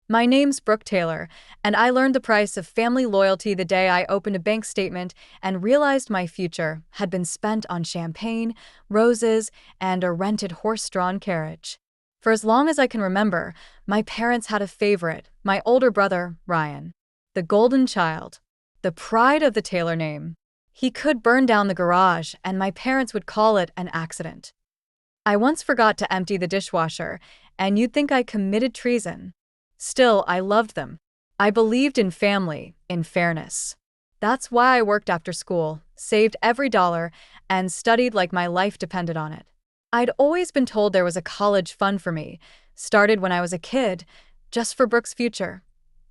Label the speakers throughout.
Speaker 1: My name's Brooke Taylor, and I learned the price of family loyalty the day I opened a bank statement and realized my future had been spent on champagne, roses, and a rented horse-drawn carriage. For as long as I can remember, my parents had a favorite, my older brother, Ryan. The golden child. The pride of the Taylor name. He could burn down the garage, and my parents would call it an accident. I once forgot to empty the dishwasher, and you'd think I committed treason. Still, I loved them. I believed in family, in fairness. That's why I worked after school, saved every dollar, and studied like my life depended on it. I'd always been told there was a college fund for me, started when I was a kid, just for Brooke's future.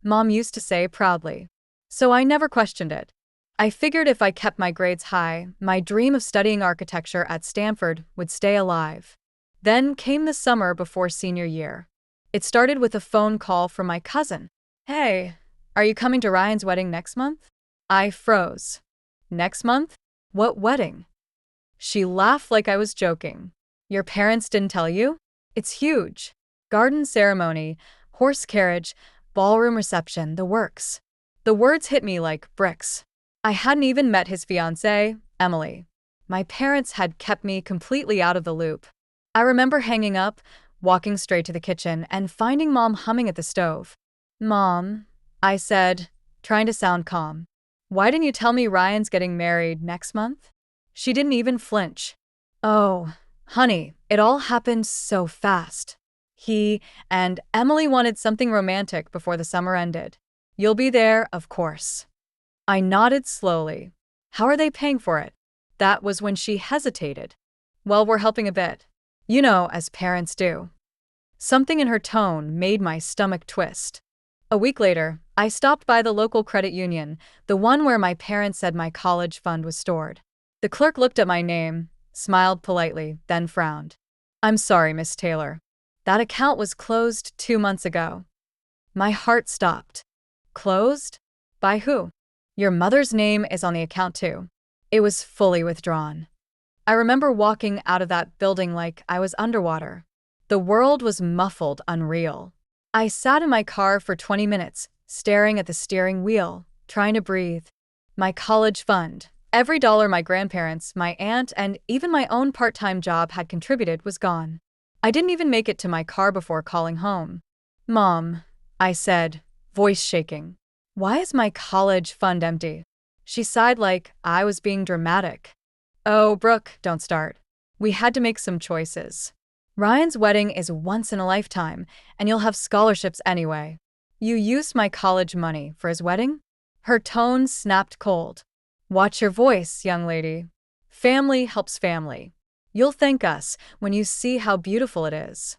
Speaker 1: Mom used to say proudly. So I never questioned it. I figured if I kept my grades high, my dream of studying architecture at Stanford would stay alive. Then came the summer before senior year. It started with a phone call from my cousin. Hey, are you coming to Ryan's wedding next month? I froze. Next month? What wedding? She laughed like I was joking. Your parents didn't tell you? It's huge. Garden ceremony, horse carriage, ballroom reception, the works. The words hit me like bricks. I hadn't even met his fiancée, Emily. My parents had kept me completely out of the loop. I remember hanging up, walking straight to the kitchen, and finding Mom humming at the stove. Mom, I said, trying to sound calm. Why didn't you tell me Ryan's getting married next month? She didn't even flinch. Oh, honey, it all happened so fast. He and Emily wanted something romantic before the summer ended. You'll be there, of course. I nodded slowly. How are they paying for it? That was when she hesitated. Well, we're helping a bit. You know, as parents do. Something in her tone made my stomach twist. A week later, I stopped by the local credit union, the one where my parents said my college fund was stored. The clerk looked at my name, smiled politely, then frowned. I'm sorry, Miss Taylor. That account was closed 2 months ago. My heart stopped. Closed? By who? Your mother's name is on the account too. It was fully withdrawn. I remember walking out of that building like I was underwater. The world was muffled, unreal. I sat in my car for 20 minutes, staring at the steering wheel, trying to breathe. My college fund, every dollar my grandparents, my aunt, and even my own part-time job had contributed was gone. I didn't even make it to my car before calling home. Mom, I said, voice shaking. Why is my college fund empty? She sighed like I was being dramatic. Oh, Brooke, don't start. We had to make some choices. Ryan's wedding is once in a lifetime, and you'll have scholarships anyway. You used my college money for his wedding? Her tone snapped cold. Watch your voice, young lady. Family helps family. You'll thank us when you see how beautiful it is.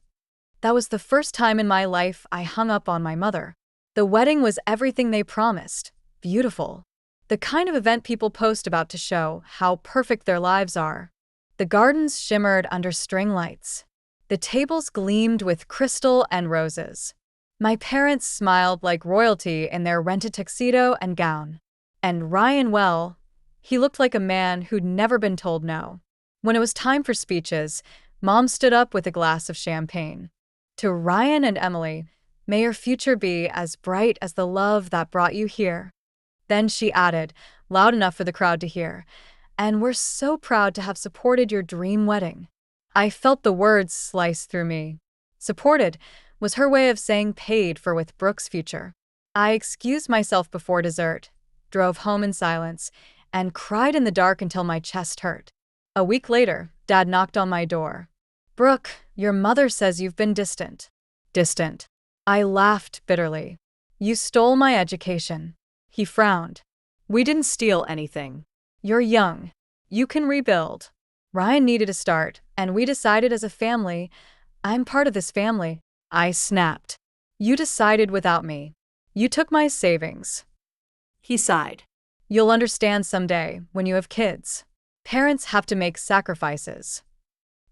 Speaker 1: That was the first time in my life I hung up on my mother. The wedding was everything they promised. Beautiful. The kind of event people post about to show how perfect their lives are. The gardens shimmered under string lights. The tables gleamed with crystal and roses. My parents smiled like royalty in their rented tuxedo and gown. And Ryan, well, he looked like a man who'd never been told no. When it was time for speeches, Mom stood up with a glass of champagne. To Ryan and Emily, may your future be as bright as the love that brought you here. Then she added, loud enough for the crowd to hear, and we're so proud to have supported your dream wedding. I felt the words slice through me. Supported was her way of saying paid for with Brooke's future. I excused myself before dessert, drove home in silence, and cried in the dark until my chest hurt. A week later, Dad knocked on my door. Brooke, your mother says you've been distant. Distant. I laughed bitterly. You stole my education. He frowned. We didn't steal anything. You're young. You can rebuild. Ryan needed a start, and we decided as a family, I'm part of this family. I snapped. You decided without me. You took my savings. He sighed. You'll understand someday when you have kids. Parents have to make sacrifices.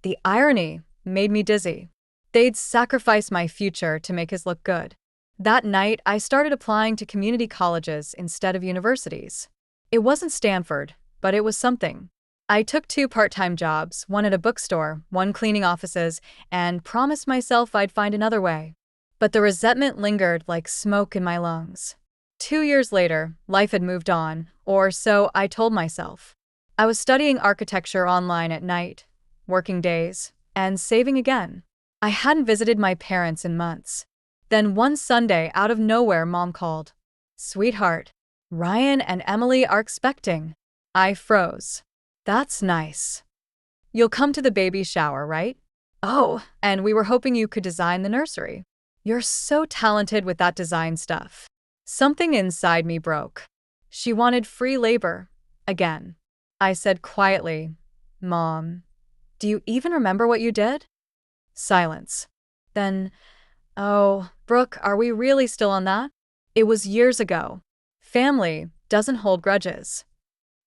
Speaker 1: The irony made me dizzy. They'd sacrifice my future to make his look good. That night, I started applying to community colleges instead of universities. It wasn't Stanford, but it was something. I took 2 part-time jobs, one at a bookstore, one cleaning offices, and promised myself I'd find another way. But the resentment lingered like smoke in my lungs. 2 years later, life had moved on, or so I told myself. I was studying architecture online at night, working days, and saving again. I hadn't visited my parents in months. Then one Sunday, out of nowhere, Mom called. "Sweetheart, Ryan and Emily are expecting." I froze. "That's nice. You'll come to the baby shower, right?" "Oh, and we were hoping you could design the nursery." "You're so talented with that design stuff." Something inside me broke. She wanted free labor. Again. I said quietly, "Mom, do you even remember what you did?" Silence. Then, "Oh, Brooke, are we really still on that?" "It was years ago. Family doesn't hold grudges."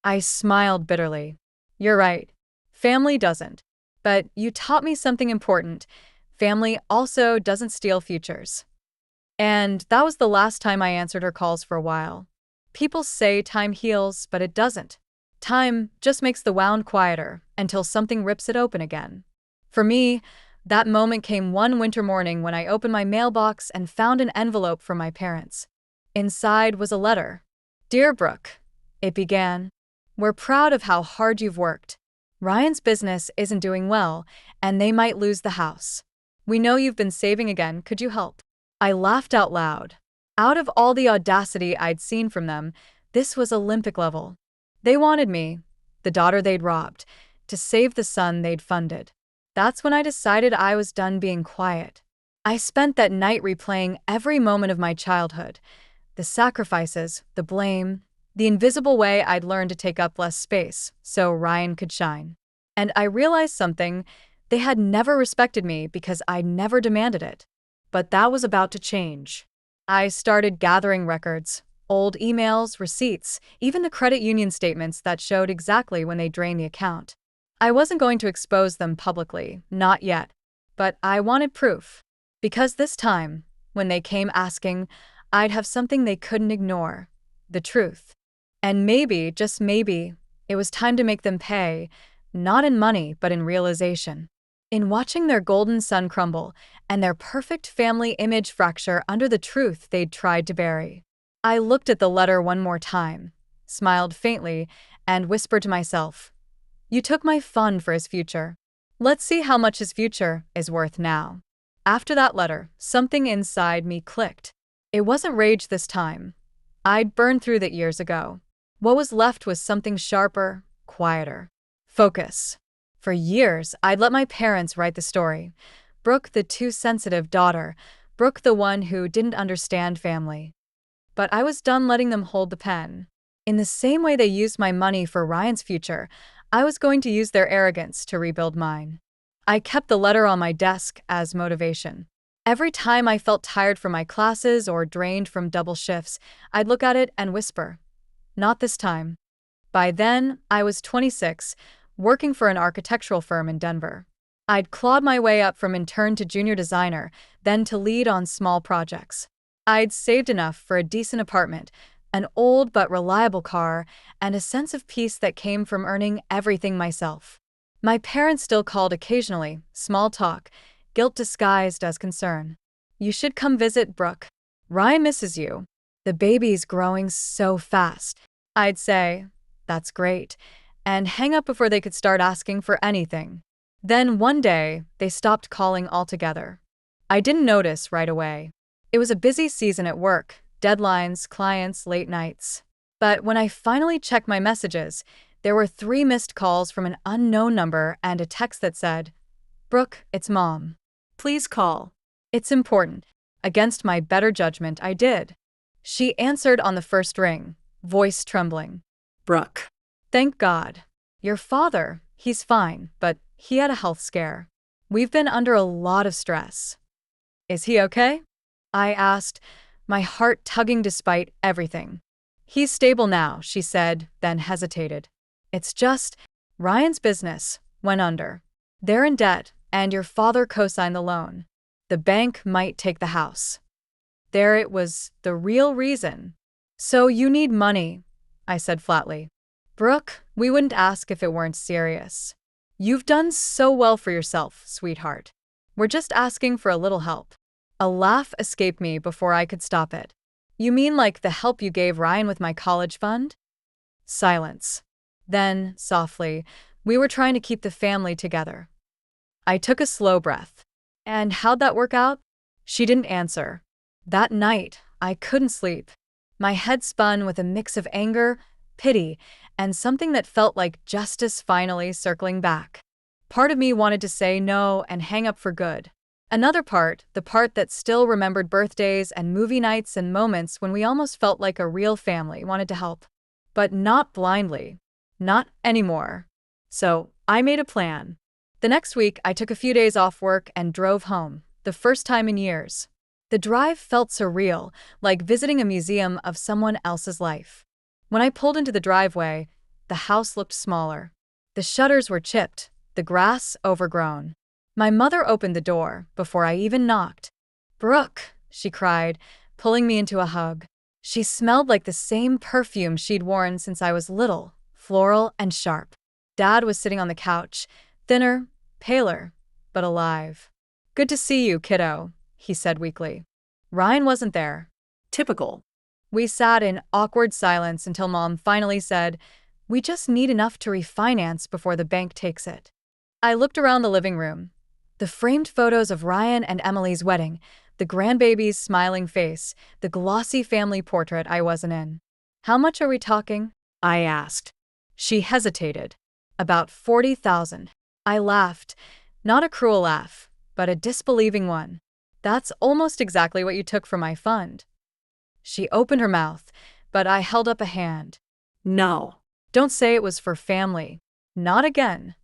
Speaker 1: I smiled bitterly. "You're right. Family doesn't. But you taught me something important. Family also doesn't steal futures." And that was the last time I answered her calls for a while. People say time heals, but it doesn't. Time just makes the wound quieter until something rips it open again. For me, that moment came one winter morning when I opened my mailbox and found an envelope from my parents. Inside was a letter. "Dear Brooke," it began, "we're proud of how hard you've worked. Ryan's business isn't doing well, and they might lose the house. We know you've been saving again. Could you help?" I laughed out loud. Out of all the audacity I'd seen from them, this was Olympic level. They wanted me, the daughter they'd robbed, to save the son they'd funded. That's when I decided I was done being quiet. I spent that night replaying every moment of my childhood, the sacrifices, the blame, the invisible way I'd learned to take up less space so Ryan could shine. And I realized something: they had never respected me because I never demanded it. But that was about to change. I started gathering records, old emails, receipts, even the credit union statements that showed exactly when they drained the account. I wasn't going to expose them publicly, not yet. But I wanted proof. Because this time, when they came asking, I'd have something they couldn't ignore: the truth. And maybe, just maybe, it was time to make them pay, not in money, but in realization. In watching their golden sun crumble and their perfect family image fracture under the truth they'd tried to bury. I looked at the letter one more time, smiled faintly, and whispered to myself, "You took my fund for his future. Let's see how much his future is worth now." After that letter, something inside me clicked. It wasn't rage this time. I'd burned through that years ago. What was left was something sharper, quieter. Focus. For years, I'd let my parents write the story. Brooke, the too sensitive daughter. Brooke, the one who didn't understand family. But I was done letting them hold the pen. In the same way they used my money for Ryan's future, I was going to use their arrogance to rebuild mine. I kept the letter on my desk as motivation. Every time I felt tired from my classes or drained from double shifts, I'd look at it and whisper, "Not this time." By then, I was 26, working for an architectural firm in Denver. I'd clawed my way up from intern to junior designer, then to lead on small projects. I'd saved enough for a decent apartment, an old but reliable car, and a sense of peace that came from earning everything myself. My parents still called occasionally, small talk, guilt disguised as concern. "You should come visit, Brooke. Ryan misses you. The baby's growing so fast." I'd say, "That's great," and hang up before they could start asking for anything. Then one day, they stopped calling altogether. I didn't notice right away. It was a busy season at work, deadlines, clients, late nights. But when I finally checked my messages, there were 3 missed calls from an unknown number and a text that said, "Brooke, it's Mom. Please call. It's important." Against my better judgment, I did. She answered on the first ring, voice trembling. "Brooke. Thank God. Your father, he's fine, but he had a health scare. We've been under a lot of stress." "Is he okay?" I asked, my heart tugging despite everything. "He's stable now," she said, then hesitated. "It's just, Ryan's business went under. They're in debt, and your father co-signed the loan. The bank might take the house." There it was, the real reason. "So you need money," I said flatly. "Brooke, we wouldn't ask if it weren't serious. You've done so well for yourself, sweetheart. We're just asking for a little help." A laugh escaped me before I could stop it. You mean like the help you gave Ryan with my college fund? Silence. Then, softly, we were trying to keep the family together. I took a slow breath. And how'd that work out? She didn't answer. That night, I couldn't sleep. My head spun with a mix of anger, pity, and something that felt like justice finally circling back. Part of me wanted to say no and hang up for good. Another part, the part that still remembered birthdays and movie nights and moments when we almost felt like a real family, wanted to help. But not blindly. Not anymore. So, I made a plan. The next week, I took a few days off work and drove home, the first time in years. The drive felt surreal, like visiting a museum of someone else's life. When I pulled into the driveway, the house looked smaller. The shutters were chipped, the grass overgrown. My mother opened the door before I even knocked. "Brooke," she cried, pulling me into a hug. She smelled like the same perfume she'd worn since I was little, floral and sharp. Dad was sitting on the couch, thinner, paler, but alive. "Good to see you, kiddo," he said weakly. Ryan wasn't there.
Speaker 2: Typical.
Speaker 1: We sat in awkward silence until Mom finally said, "We just need enough to refinance before the bank takes it." I looked around the living room. The framed photos of Ryan and Emily's wedding, the grandbaby's smiling face, the glossy family portrait I wasn't in. "How much are we talking?" I asked. She hesitated. "About 40,000. I laughed. Not a cruel laugh, but a disbelieving one. "That's almost exactly what you took from my fund." She opened her mouth, but I held up a hand.
Speaker 2: No.
Speaker 1: "Don't say it was for family. Not again."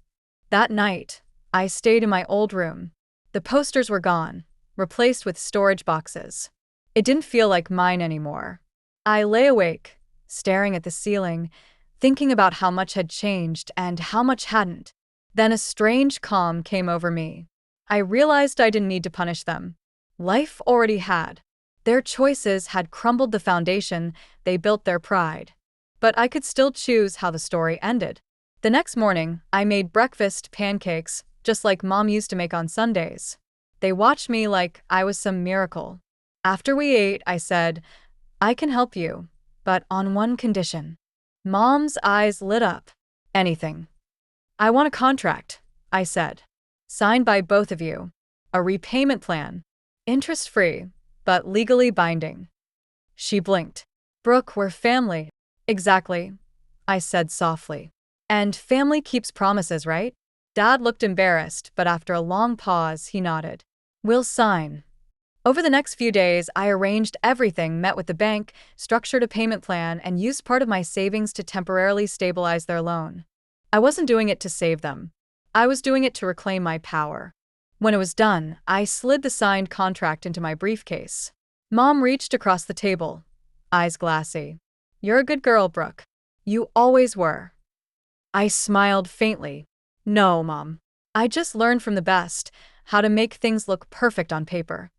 Speaker 1: That night, I stayed in my old room. The posters were gone, replaced with storage boxes. It didn't feel like mine anymore. I lay awake, staring at the ceiling, thinking about how much had changed and how much hadn't. Then a strange calm came over me. I realized I didn't need to punish them. Life already had. Their choices had crumbled the foundation they built their pride. But I could still choose how the story ended. The next morning, I made breakfast pancakes, just like Mom used to make on Sundays. They watched me like I was some miracle. After we ate, I said, "I can help you, but on one condition." Mom's eyes lit up. "Anything." "I want a contract," I said. "Signed by both of you. A repayment plan. Interest-free, but legally binding." She blinked. "Brooke, we're family." "Exactly," I said softly. "And family keeps promises, right?" Dad looked embarrassed, but after a long pause, he nodded. "We'll sign." Over the next few days, I arranged everything, met with the bank, structured a payment plan, and used part of my savings to temporarily stabilize their loan. I wasn't doing it to save them. I was doing it to reclaim my power. When it was done, I slid the signed contract into my briefcase. Mom reached across the table, eyes glassy. "You're a good girl, Brooke. You always were." I smiled faintly. "No, Mom. I just learned from the best how to make things look perfect on paper."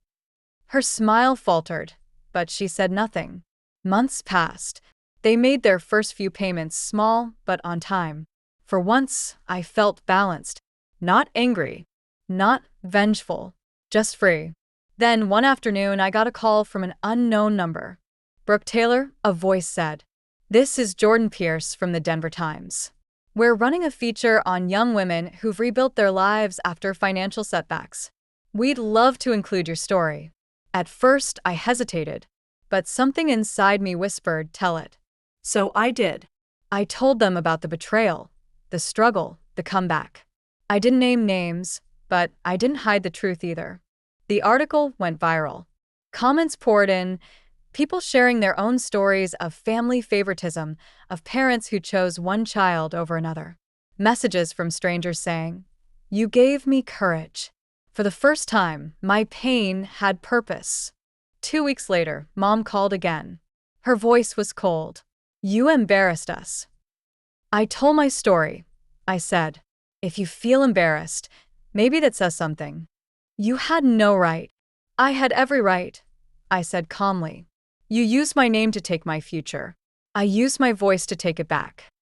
Speaker 1: Her smile faltered, but she said nothing. Months passed. They made their first few payments, small but on time. For once, I felt balanced. Not angry. Not vengeful. Just free. Then one afternoon, I got a call from an unknown number. "Brooke Taylor," a voice said. "This is Jordan Pierce from the Denver Times. We're running a feature on young women who've rebuilt their lives after financial setbacks. We'd love to include your story." At first, I hesitated, but something inside me whispered, "Tell it."
Speaker 2: So I did.
Speaker 1: I told them about the betrayal, the struggle, the comeback. I didn't name names, but I didn't hide the truth either. The article went viral. Comments poured in, people sharing their own stories of family favoritism, of parents who chose one child over another. Messages from strangers saying, "You gave me courage." For the first time, my pain had purpose. 2 weeks later, Mom called again. Her voice was cold. "You embarrassed us." I told my story. I said, "If you feel embarrassed, maybe that says something." "You had no right." "I had every right," I said calmly. "You used my name to take my future. I used my voice to take it back."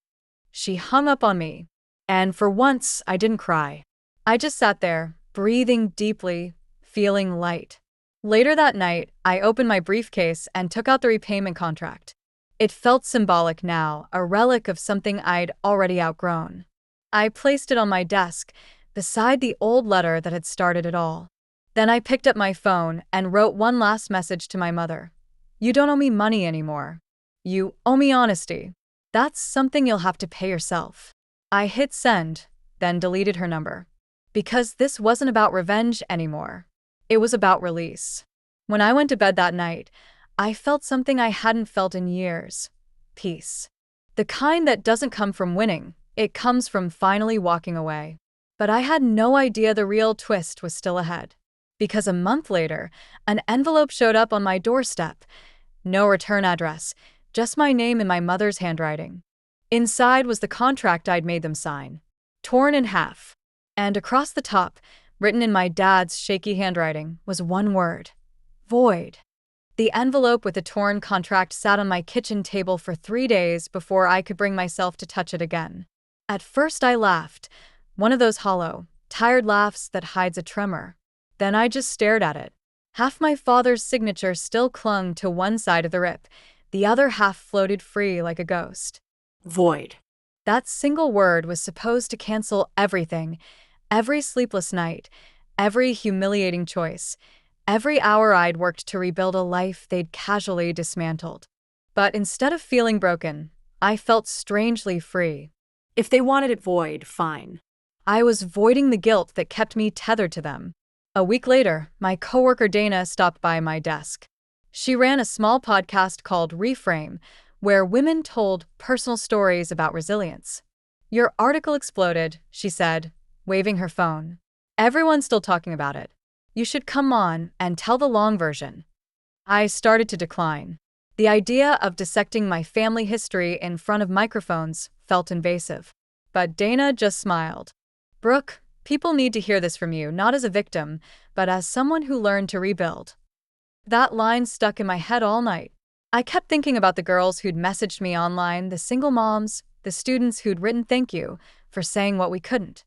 Speaker 1: She hung up on me. And for once, I didn't cry. I just sat there, breathing deeply, feeling light. Later that night, I opened my briefcase and took out the repayment contract. It felt symbolic now, a relic of something I'd already outgrown. I placed it on my desk, beside the old letter that had started it all. Then I picked up my phone and wrote one last message to my mother. You don't owe me money anymore. You owe me honesty. That's something you'll have to pay yourself. I hit send, then deleted her number. Because this wasn't about revenge anymore. It was about release. When I went to bed that night, I felt something I hadn't felt in years. Peace. The kind that doesn't come from winning, it comes from finally walking away. But I had no idea the real twist was still ahead. Because a month later, an envelope showed up on my doorstep. No return address, just my name in my mother's handwriting. Inside was the contract I'd made them sign, torn in half. And across the top, written in my dad's shaky handwriting, was one word: void. The envelope with the torn contract sat on my kitchen table for 3 days before I could bring myself to touch it again. At first I laughed, one of those hollow, tired laughs that hides a tremor. Then I just stared at it. Half my father's signature still clung to one side of the rip, the other half floated free like a ghost.
Speaker 2: Void.
Speaker 1: That single word was supposed to cancel everything, every sleepless night, every humiliating choice, every hour I'd worked to rebuild a life they'd casually dismantled. But instead of feeling broken, I felt strangely free.
Speaker 2: If they wanted it void, fine.
Speaker 1: I was voiding the guilt that kept me tethered to them. A week later, my coworker Dana stopped by my desk. She ran a small podcast called Reframe, where women told personal stories about resilience. Your article exploded, she said, waving her phone. Everyone's still talking about it. You should come on and tell the long version. I started to decline. The idea of dissecting my family history in front of microphones felt invasive. But Dana just smiled. Brooke, people need to hear this from you, not as a victim, but as someone who learned to rebuild. That line stuck in my head all night. I kept thinking about the girls who'd messaged me online, the single moms, the students who'd written thank you for saying what we couldn't.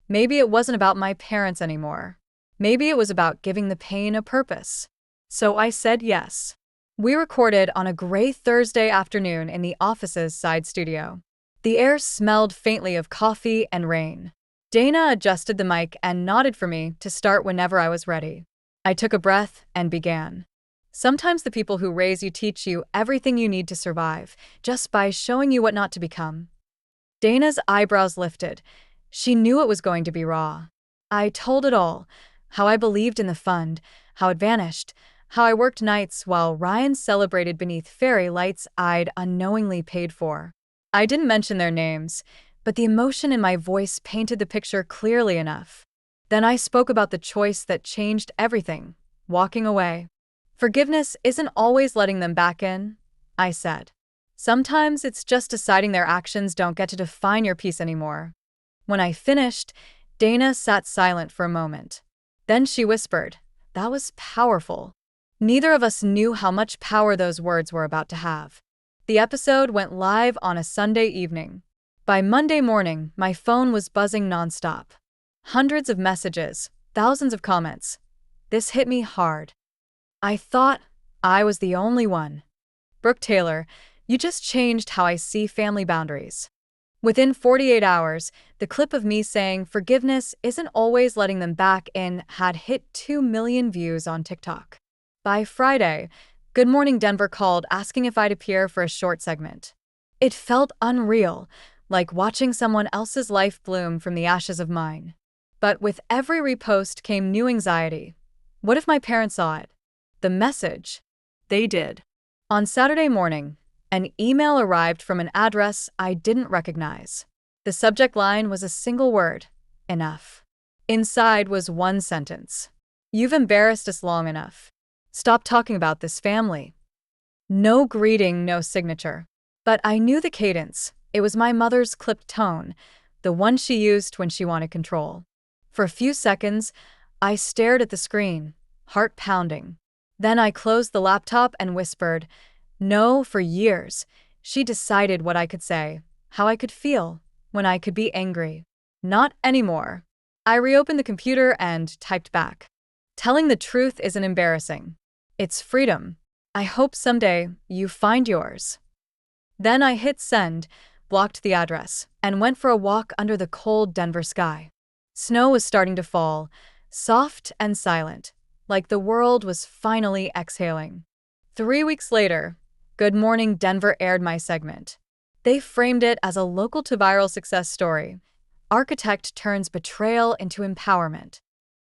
Speaker 1: Maybe it wasn't about my parents anymore. Maybe it was about giving the pain a purpose. So I said yes. We recorded on a gray Thursday afternoon in the office's side studio. The air smelled faintly of coffee and rain. Dana adjusted the mic and nodded for me to start whenever I was ready. I took a breath and began. Sometimes the people who raise you teach you everything you need to survive, just by showing you what not to become. Dana's eyebrows lifted. She knew it was going to be raw. I told it all. How I believed in the fund, how it vanished, how I worked nights while Ryan celebrated beneath fairy lights I'd unknowingly paid for. I didn't mention their names, but the emotion in my voice painted the picture clearly enough. Then I spoke about the choice that changed everything: walking away. Forgiveness isn't always letting them back in, I said. Sometimes it's just deciding their actions don't get to define your peace anymore. When I finished, Dana sat silent for a moment. Then she whispered, "That was powerful." Neither of us knew how much power those words were about to have. The episode went live on a Sunday evening. By Monday morning, my phone was buzzing nonstop. Hundreds of messages, thousands of comments. This hit me hard. I thought I was the only one. Brooke Taylor, you just changed how I see family boundaries. Within 48 hours, the clip of me saying forgiveness isn't always letting them back in had hit 2 million views on TikTok. By Friday, Good Morning Denver called asking if I'd appear for a short segment. It felt unreal, like watching someone else's life bloom from the ashes of mine. But with every repost came new anxiety. What if my parents saw it? The message.
Speaker 2: They did.
Speaker 1: On Saturday morning, an email arrived from an address I didn't recognize. The subject line was a single word: enough. Inside was one sentence: "You've embarrassed us long enough. Stop talking about this family." No greeting, no signature. But I knew the cadence. It was my mother's clipped tone, the one she used when she wanted control. For a few seconds, I stared at the screen, heart pounding. Then I closed the laptop and whispered, "No." For years, she decided what I could say, how I could feel, when I could be angry. Not anymore. I reopened the computer and typed back. Telling the truth isn't embarrassing. It's freedom. I hope someday you find yours. Then I hit send, blocked the address, and went for a walk under the cold Denver sky. Snow was starting to fall, soft and silent, like the world was finally exhaling. 3 weeks later, Good Morning Denver aired my segment. They framed it as a local to viral success story. Architect turns betrayal into empowerment.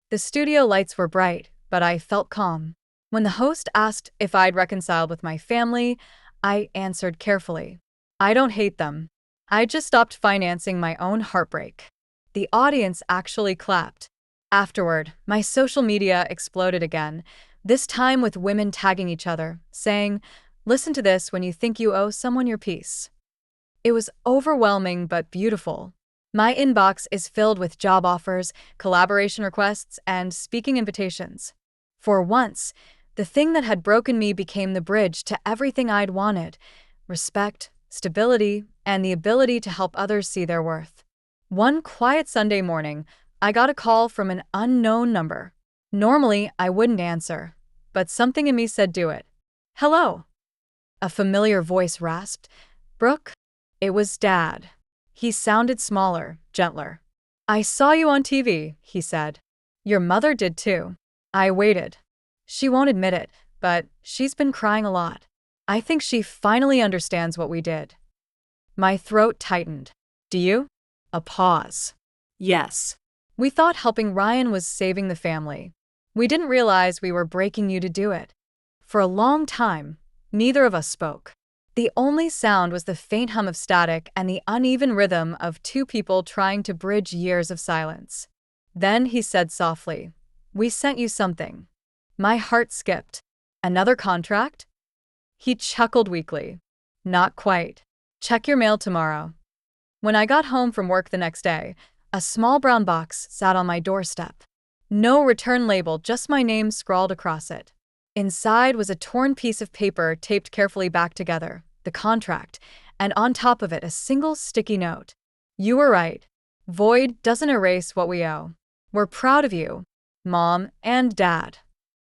Speaker 1: The studio lights were bright, but I felt calm. When the host asked if I'd reconciled with my family, I answered carefully. I don't hate them. I just stopped financing my own heartbreak. The audience actually clapped. Afterward, my social media exploded again, this time with women tagging each other, saying, "Listen to this when you think you owe someone your peace." It was overwhelming but beautiful. My inbox is filled with job offers, collaboration requests, and speaking invitations. For once, the thing that had broken me became the bridge to everything I'd wanted: respect, stability, and the ability to help others see their worth. One quiet Sunday morning, I got a call from an unknown number. Normally, I wouldn't answer, but something in me said do it. "Hello." A familiar voice rasped. "Brooke?" It was Dad. He sounded smaller, gentler. "I saw you on TV," he said. "Your mother did too." I waited. She won't admit it, but she's been crying a lot. I think she finally understands what we did. My throat tightened. "Do you?" A pause.
Speaker 2: Yes.
Speaker 1: "We thought helping Ryan was saving the family. We didn't realize we were breaking you to do it." For a long time, neither of us spoke. The only sound was the faint hum of static and the uneven rhythm of two people trying to bridge years of silence. Then he said softly, "We sent you something." My heart skipped. "Another contract?" He chuckled weakly. "Not quite. Check your mail tomorrow." When I got home from work the next day, a small brown box sat on my doorstep. No return label, just my name scrawled across it. Inside was a torn piece of paper taped carefully back together, the contract, and on top of it a single sticky note. "You were right. Void doesn't erase what we owe. We're proud of you, Mom and Dad."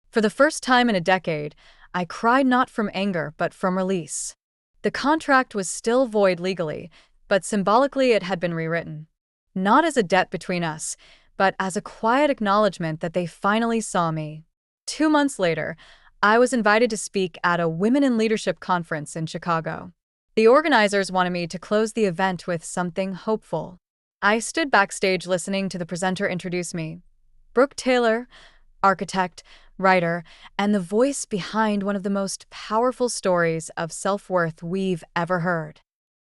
Speaker 1: For the first time in a decade, I cried not from anger but from release. The contract was still void legally, but symbolically it had been rewritten. Not as a debt between us, but as a quiet acknowledgement that they finally saw me. 2 months later, I was invited to speak at a Women in Leadership conference in Chicago. The organizers wanted me to close the event with something hopeful. I stood backstage listening to the presenter introduce me. Brooke Taylor, architect, writer, and the voice behind one of the most powerful stories of self-worth we've ever heard.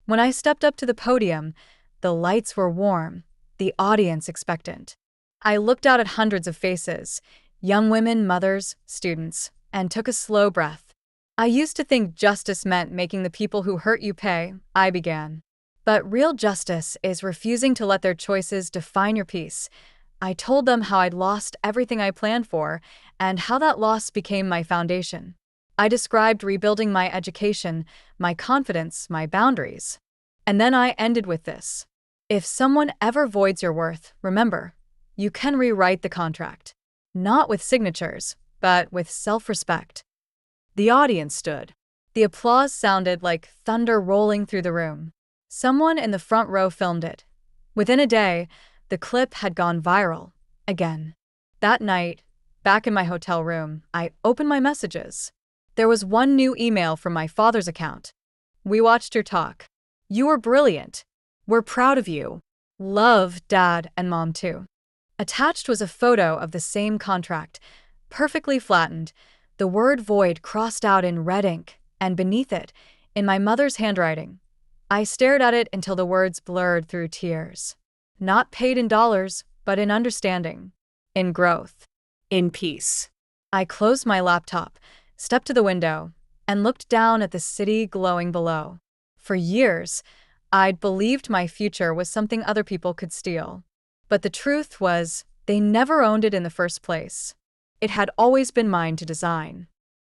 Speaker 1: When I stepped up to the podium, the lights were warm, the audience expectant. I looked out at hundreds of faces, young women, mothers, students, and took a slow breath. "I used to think justice meant making the people who hurt you pay," I began. "But real justice is refusing to let their choices define your peace." I told them how I'd lost everything I planned for and how that loss became my foundation. I described rebuilding my education, my confidence, my boundaries. And then I ended with this: if someone ever voids your worth, remember, you can rewrite the contract. Not with signatures, but with self-respect. The audience stood. The applause sounded like thunder rolling through the room. Someone in the front row filmed it. Within a day, the clip had gone viral. Again. That night, back in my hotel room, I opened my messages. There was one new email from my father's account. "We watched your talk. You were brilliant. We're proud of you. Love, Dad and Mom too." Attached was a photo of the same contract, perfectly flattened, the word void crossed out in red ink, and beneath it, in my mother's handwriting. I stared at it until the words blurred through tears. Not paid in dollars, but in understanding, in growth,
Speaker 2: In peace.
Speaker 1: I closed my laptop, stepped to the window, and looked down at the city glowing below. For years, I'd believed my future was something other people could steal. But the truth was, they never owned it in the first place. It had always been mine to design.